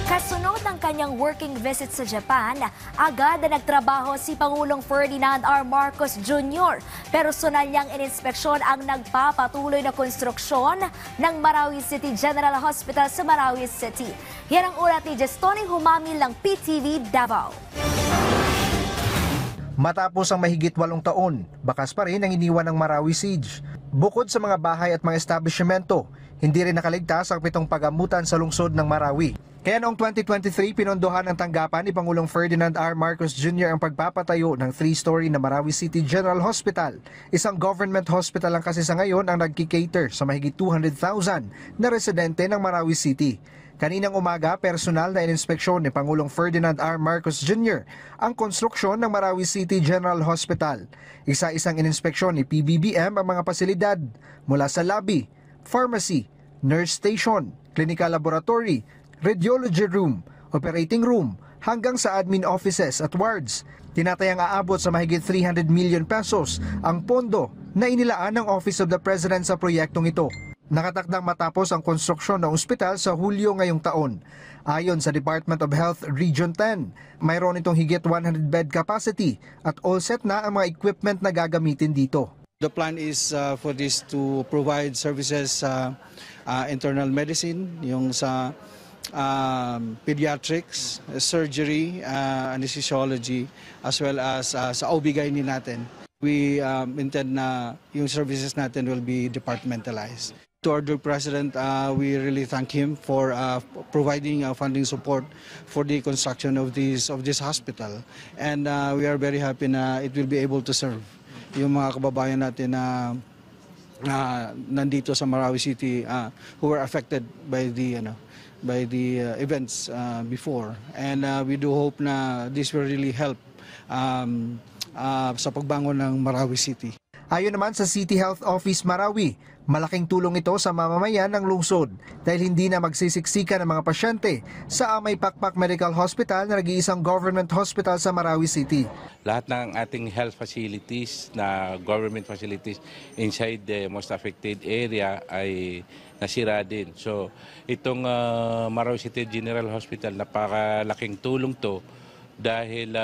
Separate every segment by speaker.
Speaker 1: Kasunod ng kanyang working visit sa Japan, agad na nagtrabaho si Pangulong Ferdinand R. Marcos Jr. Personal niyang ininspeksyon ang nagpapatuloy na konstruksyon ng Marawi City General Hospital sa Marawi City. Yan ang ulat ni Jestoning Humamil ng PTV Davao.
Speaker 2: Matapos ang mahigit 8 taon, bakas pa rin ang iniwan ng Marawi Siege. Bukod sa mga bahay at mga establishmento, hindi rin nakaligtas ang 7 pagamutan sa lungsod ng Marawi. Kaya noong 2023, pinondohan ng tanggapan ni Pangulong Ferdinand R. Marcos Jr. ang pagpapatayo ng 3-story na Marawi City General Hospital. Isang government hospital lang kasi sa ngayon ang nagkikater sa mahigit 200,000 na residente ng Marawi City. Kaninang umaga, personal na ininspeksyon ni Pangulong Ferdinand R. Marcos Jr. ang konstruksyon ng Marawi City General Hospital. Isa-isang ininspeksyon ni PBBM ang mga pasilidad mula sa lobby, pharmacy, nurse station, clinical laboratory, radiology room, operating room, hanggang sa admin offices at wards. Tinatayang aabot sa mahigit 300 million pesos ang pondo na inilaan ng Office of the President sa proyektong ito. Nakatakdang matapos ang konstruksyon ng ospital sa Hulyo ngayong taon. Ayon sa Department of Health Region 10, mayroon itong higit 100 bed capacity at all set na ang mga equipment na gagamitin dito.
Speaker 3: The plan is for this to provide services internal medicine, yung sa pediatrics, surgery, anesthesiology, as well as sa OB-GYN natin. We intend na yung services natin will be departmentalized. To our dear President, we really thank him for providing funding support for the construction of this hospital. And we are very happy na it will be able to serve yung mga kababayan natin na nandito sa Marawi City who were affected by the events before. And we do hope na this will really help sa pagbangon ng Marawi City.
Speaker 2: Ayon naman sa City Health Office Marawi, malaking tulong ito sa mamamayan ng lungsod dahil hindi na magsisiksikan ng mga pasyente sa Amay Pakpak Medical Hospital na nag-iisang government hospital sa Marawi City.
Speaker 4: Lahat ng ating health facilities na government facilities inside the most affected area ay nasira din. So itong Marawi City General Hospital, napakalaking tulong to dahil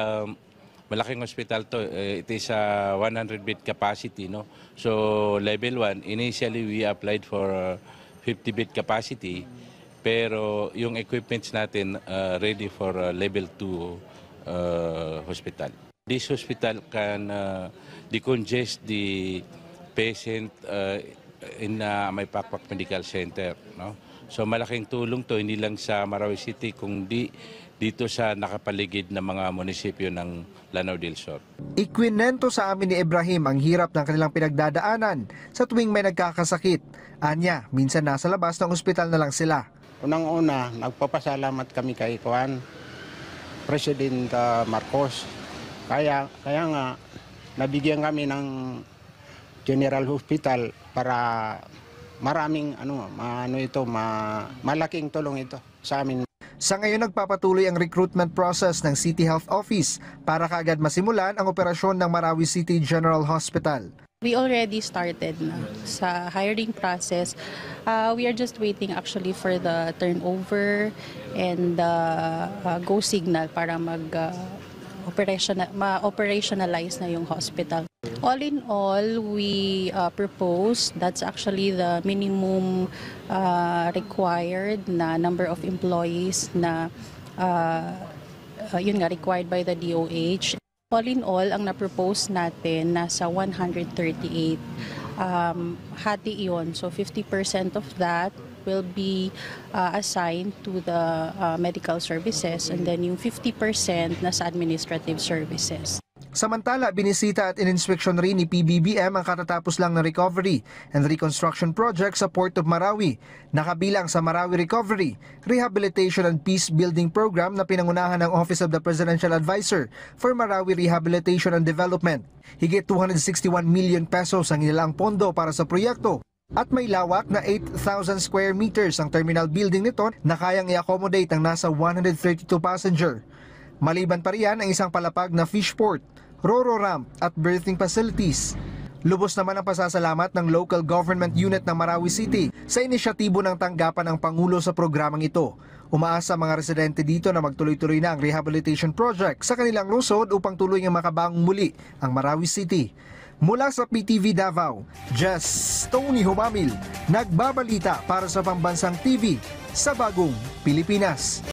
Speaker 4: malaking hospital to. It is a 100-bed capacity, no? So level 1, initially we applied for 50-bed capacity, pero yung equipments natin ready for level 2 hospital. This hospital can decongest the patient in Amay Pakpak Medical Center, no? So malaking tulong to hindi lang sa Marawi City kundi dito sa nakapaligid na mga munisipyo ng Lanao del Sur.
Speaker 2: Ikwinento sa amin ni Ibrahim ang hirap ng kanilang pinagdadaanan sa tuwing may nagkakasakit. Anya, minsan nasa labas ng ospital na lang sila.
Speaker 5: Unang-una, nagpapasalamat kami kay President Marcos. Kaya nga, nabigyan kami ng General Hospital para maraming malaking tulong ito sa amin.
Speaker 2: Sa ngayon nagpapatuloy ang recruitment process ng City Health Office para kaagad masimulan ang operasyon ng Marawi City General Hospital.
Speaker 6: We already started na sa hiring process. We are just waiting actually for the turnover and go signal para ma-operationalize na yung hospital. All in all, we propose, that's actually the minimum required na number of employees na yun nga, required by the DOH. All in all, ang na-propose natin nasa 138. Hati iyon, so 50% of that will be assigned to the medical services and then yung 50% nasa administrative services.
Speaker 2: Samantala, binisita at ininspeksyon rin ni PBBM ang katatapos lang na recovery and reconstruction project sa Port of Marawi. Nakabilang sa Marawi Recovery, Rehabilitation and Peace Building Program na pinangunahan ng Office of the Presidential Advisor for Marawi Rehabilitation and Development. Higit 261 million pesos ang inilaang pondo para sa proyekto. At may lawak na 8,000 square meters ang terminal building nito na kayang i-accommodate ang nasa 132 passenger. Maliban pa riyan ang isang palapag na fish port, Roro ramp at berthing facilities. Lubos naman ang pasasalamat ng local government unit ng Marawi City sa inisyatibo ng tanggapan ng Pangulo sa programang ito. Umaasa mga residente dito na magtuloy-tuloy na ang rehabilitation project sa kanilang lungsod upang tuluyang makabangon muli ang Marawi City. Mula sa PTV Davao, Jess Tony Humamil, nagbabalita para sa Pambansang TV sa Bagong Pilipinas.